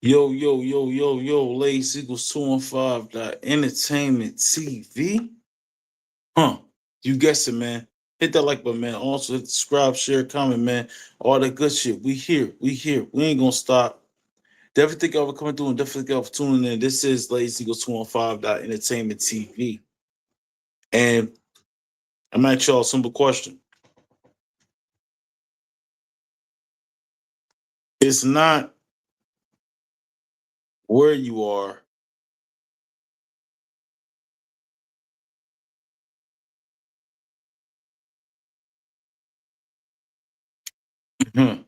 Yo, yo, yo, yo, yo, Lace equals 215 entertainment TV. Huh. You guessed it, man. Hit that like button, man. Also hit the subscribe, share, comment, man. All that good shit. We here. We here. We ain't gonna stop. Definitely thank y'all for coming through and definitely thank y'all for tuning in. This is Lace equals 215 entertainment TV. And I'm at y'all a simple question. It's not where you are. Hmm.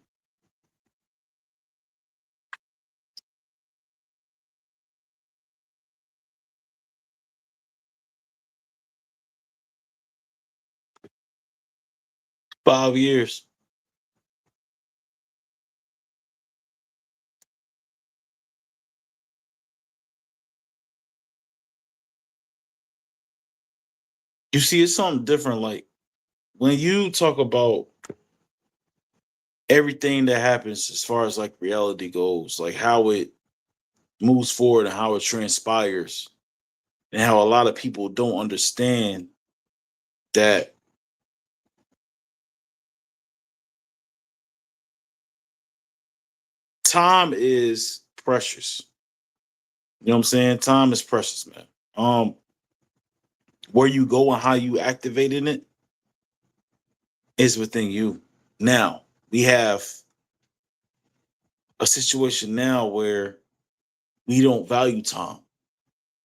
5 years. You see, it's something different. Like when you talk about everything that happens as far as like reality goes, like how it moves forward and how it transpires, and how a lot of people don't understand that time is precious. You know what I'm saying? Time is precious, man. Where you go and how you activating it is within you. Now, we have a situation now where we don't value time.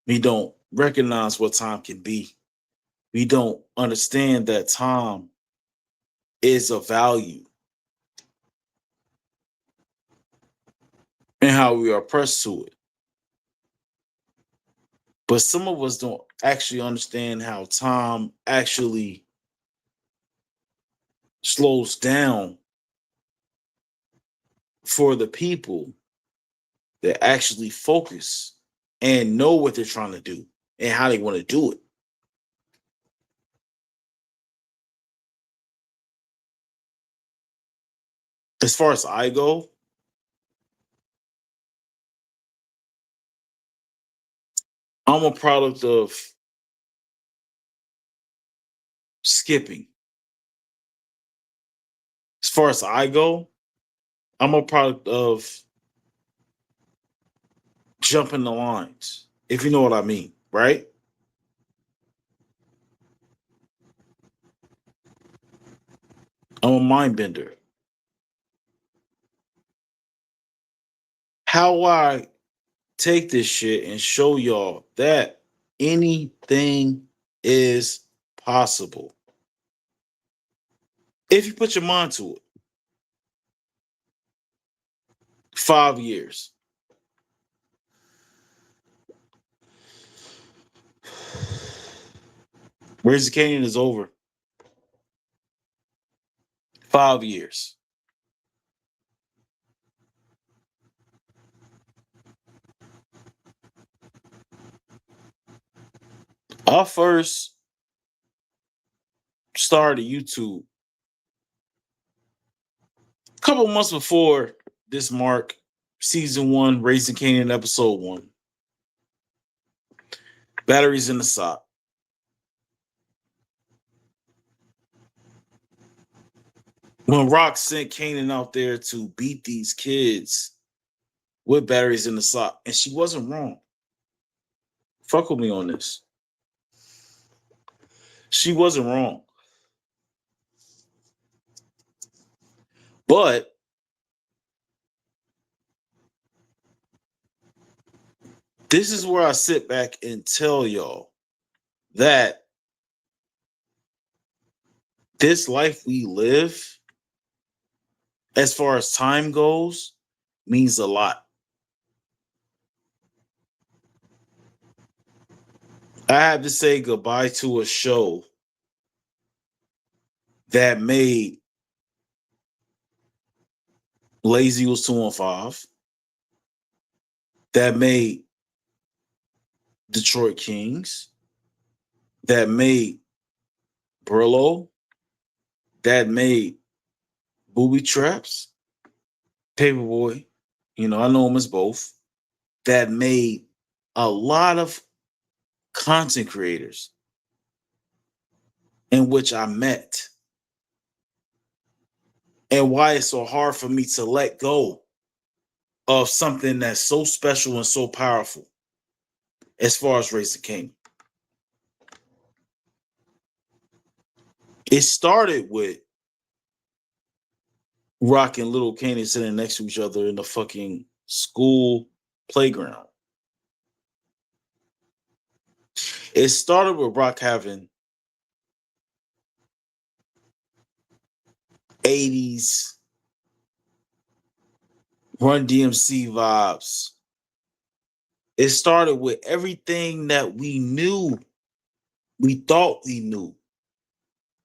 We don't recognize what time can be. We don't understand that time is a value and how we are pressed to it. But some of us don't actually understand how time actually slows down for the people that actually focus and know what they're trying to do and how they want to do it. As far as I go, I'm a product of skipping. As far as I go, I'm a product of jumping the lines, if you know what I mean, right? I'm a mind bender. How I take this shit and show y'all that anything is possible if you put your mind to it. 5 years. Raising Canyon is over. 5 years. I first started YouTube a couple months before this mark, season one, Raising Canyon, episode one. Batteries in the sock. When Rock sent Kanan out there to beat these kids with batteries in the sock, and she wasn't wrong. Fuck with me on this. She wasn't wrong. But this is where I sit back and tell y'all that this life we live, as far as time goes, means a lot. I have to say goodbye to a show that made Lazy was 215, that made Detroit Kings, that made Brillo, that made Booby Traps, Paperboy. You know, I know them as both. that made a lot of content creators in which I met, and why it's so hard for me to let go of something that's so special and so powerful as far as Raising King. It started with Rock and Little Kanan sitting next to each other in the fucking school playground. It started with Rock having 80s Run DMC vibes. It started with everything that we thought we knew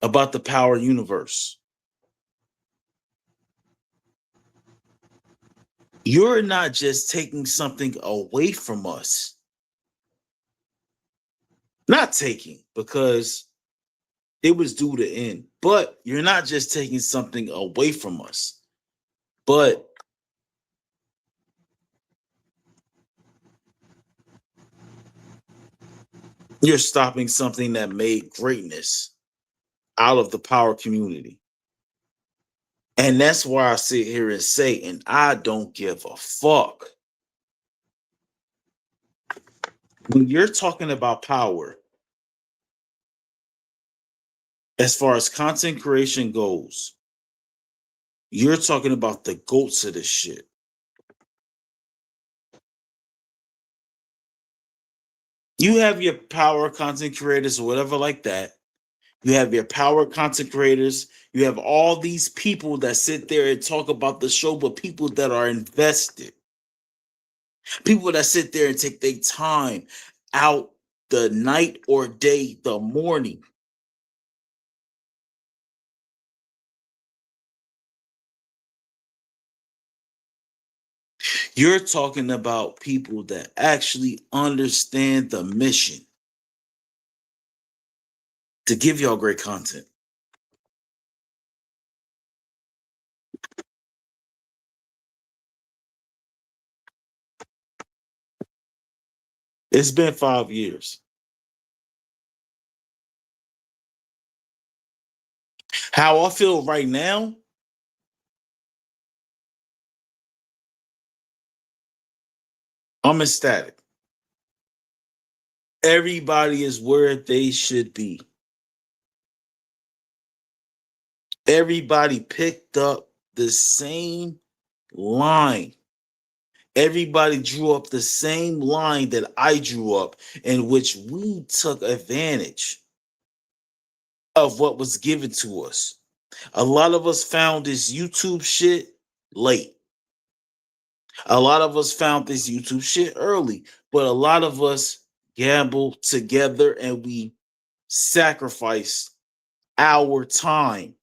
about the power universe. You're not just taking something away from us. Not taking, because it was due to end. But you're not just taking something away from us, but you're stopping something that made greatness out of the power community. And that's why I sit here and say, and I don't give a fuck. When you're talking about power, as far as content creation goes, you're talking about the goats of this shit. You have your power content creators or whatever like that. You have your power content creators. You have all these people that sit there and talk about the show, but people that are invested. People that sit there and take their time out the night or day, the morning. You're talking about people that actually understand the mission to give y'all great content. It's been 5 years. How I feel right now, I'm ecstatic. Everybody is where they should be. Everybody picked up the same line. Everybody drew up the same line that I drew up, in which we took advantage of what was given to us. A lot of us found this YouTube shit late. A lot of us found this YouTube shit early, but a lot of us gambled together and we sacrificed our time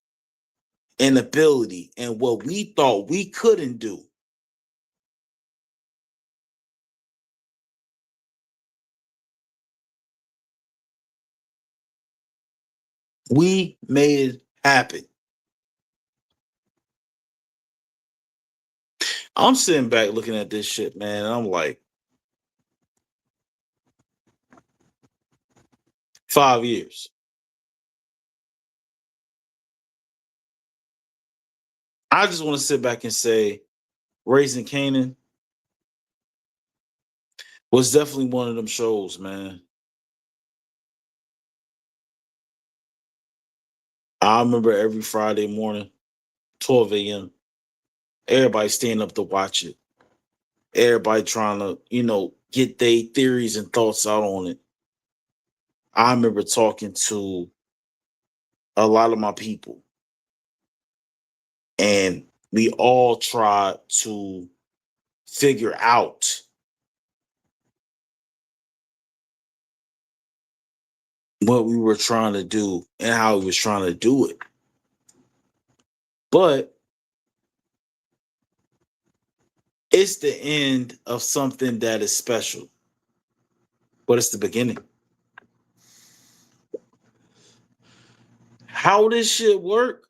and ability and what we thought we couldn't do. We made it happen. I'm sitting back looking at this shit, man, and I'm like, 5 years. I just want to sit back and say, Raising Kanan was definitely one of them shows, man. I remember every Friday morning, 12 a.m., everybody staying up to watch it. Everybody trying to, get their theories and thoughts out on it. I remember talking to a lot of my people, and we all tried to figure out what we were trying to do and how we was trying to do it. But it's the end of something that is special, but it's the beginning. How this shit work?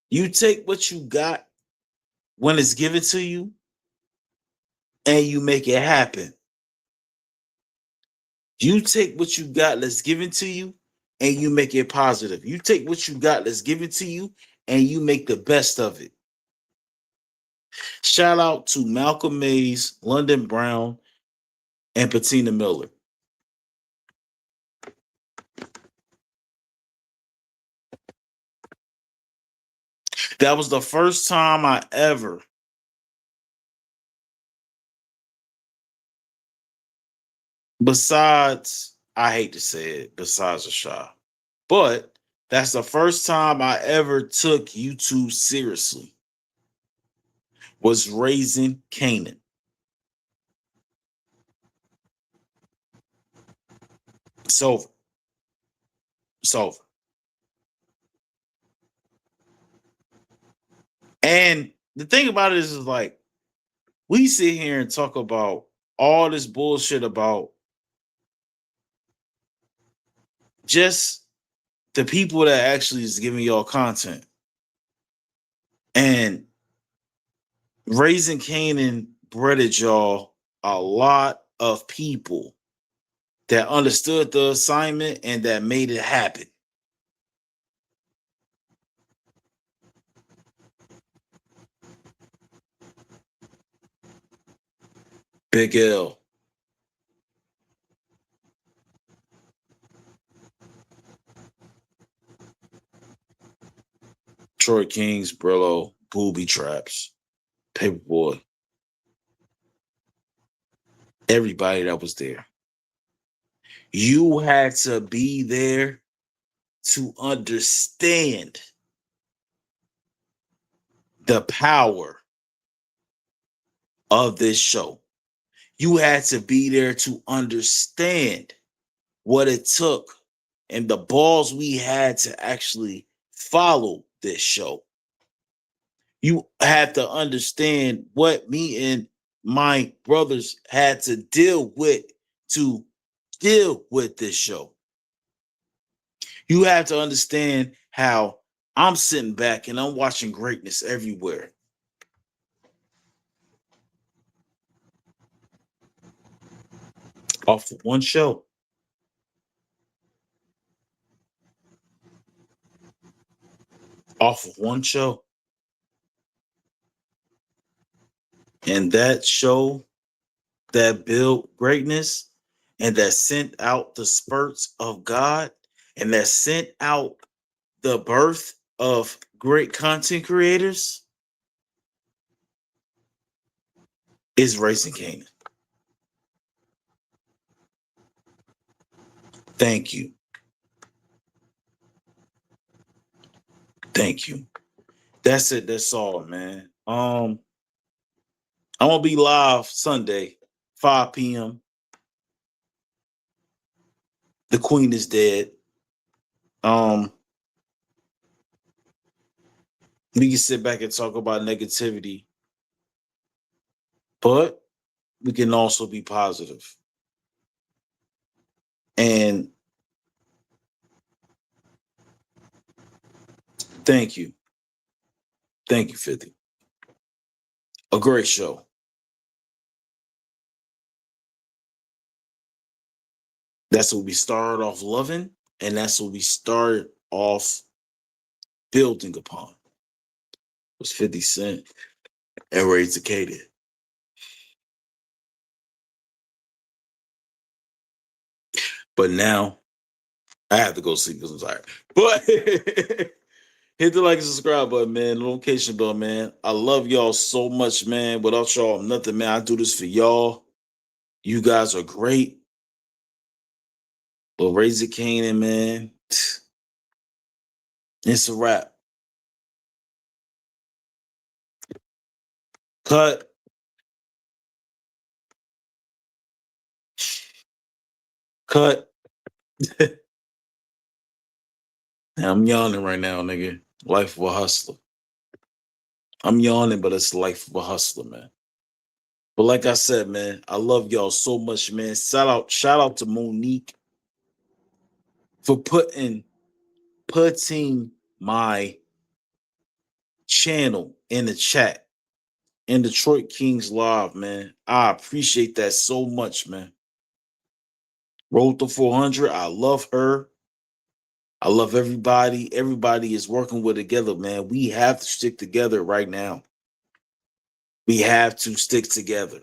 You take what you got when it's given to you, and you make it happen. You take what you got that's given to you and you make it positive. You take what you got that's given to you and you make the best of it. Shout out to Malcolm Mays, London Brown, and Patina Miller. That was the first time I ever, besides, I hate to say it, besides a shot, but that's the first time I ever took YouTube seriously, was raising Kanan. It's over. It's over. And the thing about it is like, we sit here and talk about all this bullshit about just the people that actually is giving y'all content. And raising Kanan breaded y'all a lot of people that understood the assignment and that made it happen. Big L, Troy Kings, Brillo, Booby Traps, Paperboy, everybody that was there. You had to be there to understand the power of this show. You had to be there to understand what it took and the balls we had to actually follow this show. You have to understand what me and my brothers had to deal with to deal with this show. You have to understand how I'm sitting back and I'm watching greatness everywhere. Off of one show. Off of one show. And that show that built greatness and that sent out the spurts of God and that sent out the birth of great content creators is Racing Kanan. Thank you. Thank you. That's it. That's all, man. I'm gonna be live Sunday, 5 p.m. The Queen is dead. Um, we can sit back and talk about negativity, but we can also be positive. And thank you. Thank you, 50. A great show. That's what we started off loving, and that's what we started off building upon. It was 50 Cent and Ray Takeda. But now I have to go sleep because I'm tired. But hit the like and subscribe button, man. The notification bell, man. I love y'all so much, man. Without y'all, I'm nothing, man. I do this for y'all. You guys are great. But Razor Kanan, man, it's a wrap. Cut. Cut. I'm yawning right now, nigga. Life of a hustler. I'm yawning, but it's life of a hustler, man. But like I said, man, I love y'all so much, man. Shout out to Monique for putting my channel in the chat and Detroit Kings Live, man. I appreciate that so much, man. Road to 400. I love her. I love everybody. Everybody is working with together, man. We have to stick together right now. We have to stick together.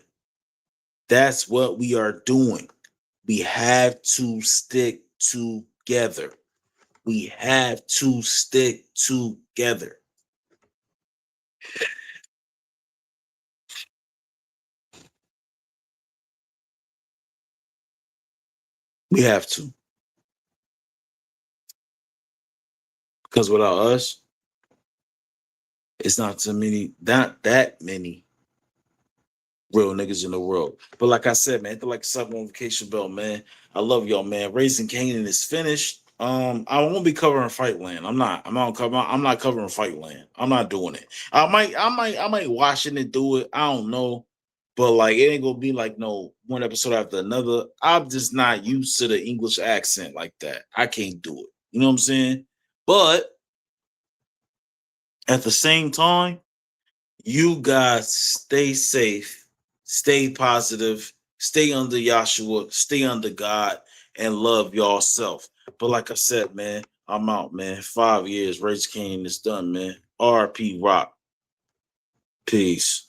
That's what we are doing. We have to stick together. We have to stick together. We have to. Because without us, it's not too many, not that many real niggas in the world. But like I said, man, hit the like sub notification bell, man. I love y'all, man. Raising Kanan is finished. I won't be covering Fight Land. I'm not covering Fight Land. I'm not doing it. I might watch it and do it. I don't know. But like it ain't gonna be like no one episode after another. I'm just not used to the English accent like that. I can't do it. You know what I'm saying? But at the same time, you guys stay safe, stay positive, stay under Yahshua, stay under God, and love yourself. But like I said, man, I'm out, man. 5 years, Rage King is done, man. RP Rock. Peace.